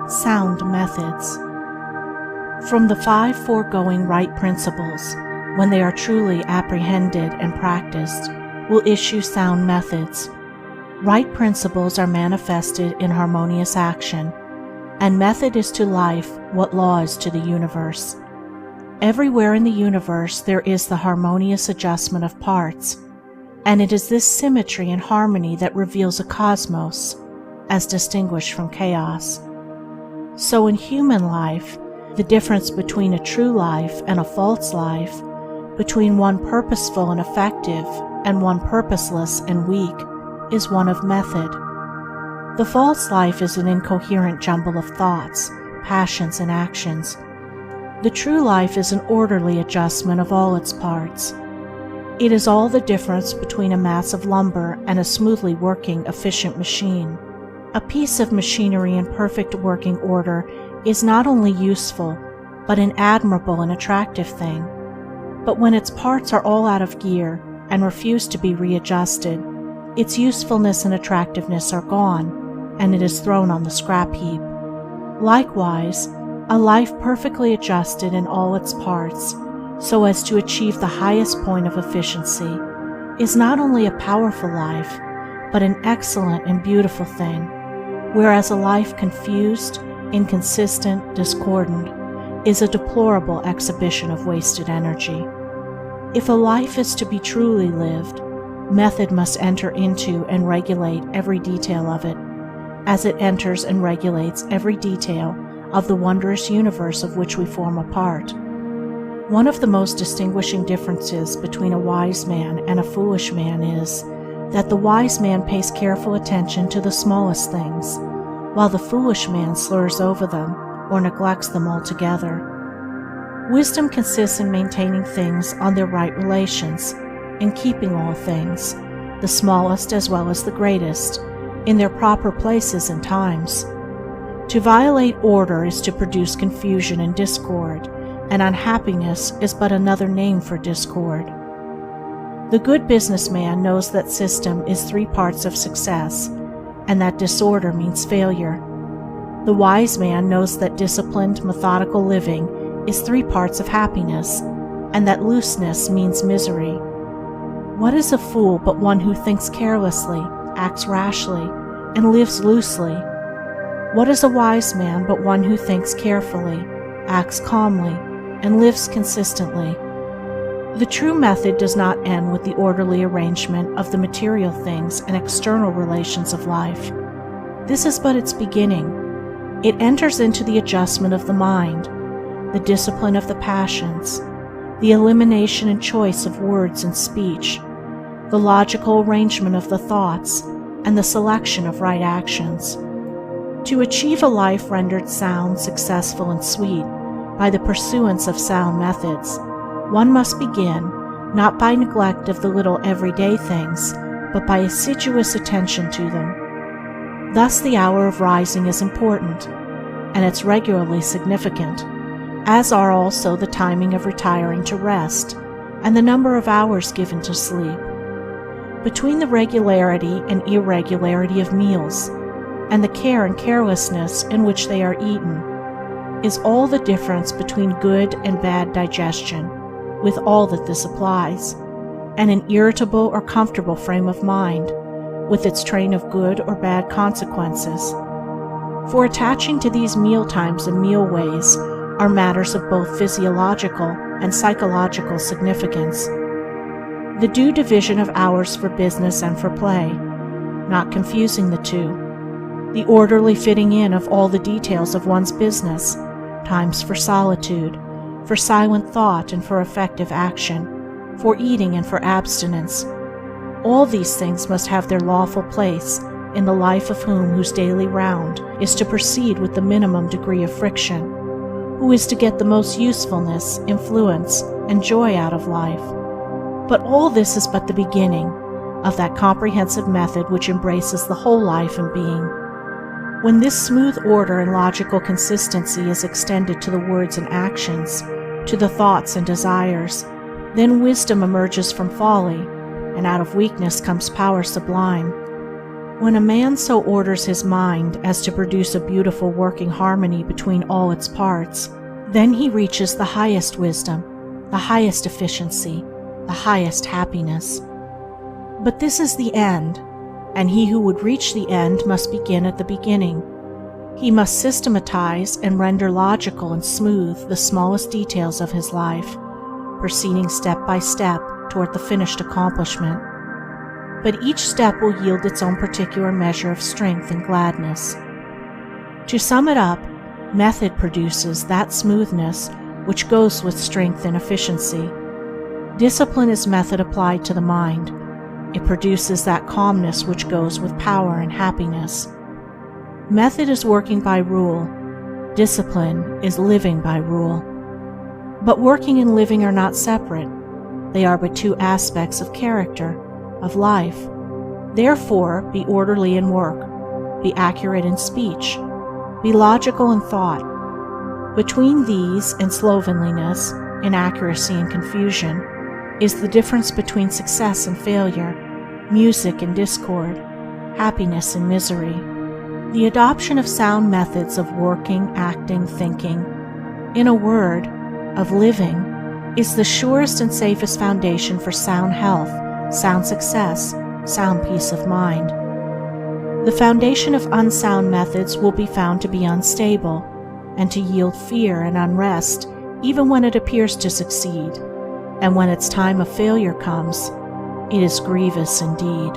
Sound methods. From the 5 foregoing right principles, when they are truly apprehended and practiced, will issue sound methods. Right principles are manifested in harmonious action, and method is to life what law is to the universe. Everywhere in the universe there is the harmonious adjustment of parts, and it is this symmetry and harmony that reveals a cosmos, as distinguished from chaos. So in human life, the difference between a true life and a false life, between one purposeful and effective and one purposeless and weak, is one of method. The false life is an incoherent jumble of thoughts, passions, and actions. The true life is an orderly adjustment of all its parts. It is all the difference between a mass of lumber and a smoothly working, efficient machine. A piece of machinery in perfect working order is not only useful, but an admirable and attractive thing. But when its parts are all out of gear and refuse to be readjusted, its usefulness and attractiveness are gone, and it is thrown on the scrap heap. Likewise, a life perfectly adjusted in all its parts, so as to achieve the highest point of efficiency, is not only a powerful life, but an excellent and beautiful thing, whereas a life confused, inconsistent, discordant, is a deplorable exhibition of wasted energy. If a life is to be truly lived, method must enter into and regulate every detail of it, as it enters and regulates every detail of the wondrous universe of which we form a part. One of the most distinguishing differences between a wise man and a foolish man is that the wise man pays careful attention to the smallest things, while the foolish man slurs over them or neglects them altogether. Wisdom consists in maintaining things on their right relations, in keeping all things, the smallest as well as the greatest, in their proper places and times. To violate order is to produce confusion and discord, and unhappiness is but another name for discord. The good businessman knows that system is 3 parts of success, and that disorder means failure. The wise man knows that disciplined, methodical living is 3 parts of happiness, and that looseness means misery. What is a fool but one who thinks carelessly, acts rashly, and lives loosely? What is a wise man but one who thinks carefully, acts calmly, and lives consistently? The true method does not end with the orderly arrangement of the material things and external relations of life. This is but its beginning. It enters into the adjustment of the mind, the discipline of the passions, the elimination and choice of words and speech, the logical arrangement of the thoughts, and the selection of right actions. To achieve a life rendered sound, successful, and sweet by the pursuance of sound methods, one must begin not by neglect of the little everyday things, but by assiduous attention to them. Thus the hour of rising is important, and it's regularly significant, as are also the timing of retiring to rest, and the number of hours given to sleep. Between the regularity and irregularity of meals, and the care and carelessness in which they are eaten, is all the difference between good and bad digestion, with all that this applies, and an irritable or comfortable frame of mind, with its train of good or bad consequences. For attaching to these meal times and meal ways are matters of both physiological and psychological significance. The due division of hours for business and for play, not confusing the two. The orderly fitting in of all the details of one's business, times for solitude, for silent thought and for effective action, for eating and for abstinence. All these things must have their lawful place in the life of him whose daily round is to proceed with the minimum degree of friction, who is to get the most usefulness, influence, and joy out of life. But all this is but the beginning of that comprehensive method which embraces the whole life and being. When this smooth order and logical consistency is extended to the words and actions, to the thoughts and desires, then wisdom emerges from folly, and out of weakness comes power sublime. When a man so orders his mind as to produce a beautiful working harmony between all its parts, then he reaches the highest wisdom, the highest efficiency, the highest happiness. But this is the end, and he who would reach the end must begin at the beginning. He must systematize and render logical and smooth the smallest details of his life, proceeding step by step toward the finished accomplishment. But each step will yield its own particular measure of strength and gladness. To sum it up, method produces that smoothness which goes with strength and efficiency. Discipline is method applied to the mind. It produces that calmness which goes with power and happiness. Method is working by rule. Discipline is living by rule. But working and living are not separate. They are but two aspects of character, of life. Therefore, be orderly in work, be accurate in speech, be logical in thought. Between these and slovenliness, inaccuracy and confusion, is the difference between success and failure, music and discord, happiness and misery. The adoption of sound methods of working, acting, thinking, in a word, of living, is the surest and safest foundation for sound health, sound success, sound peace of mind. The foundation of unsound methods will be found to be unstable and to yield fear and unrest even when it appears to succeed, and when its time of failure comes, it is grievous indeed.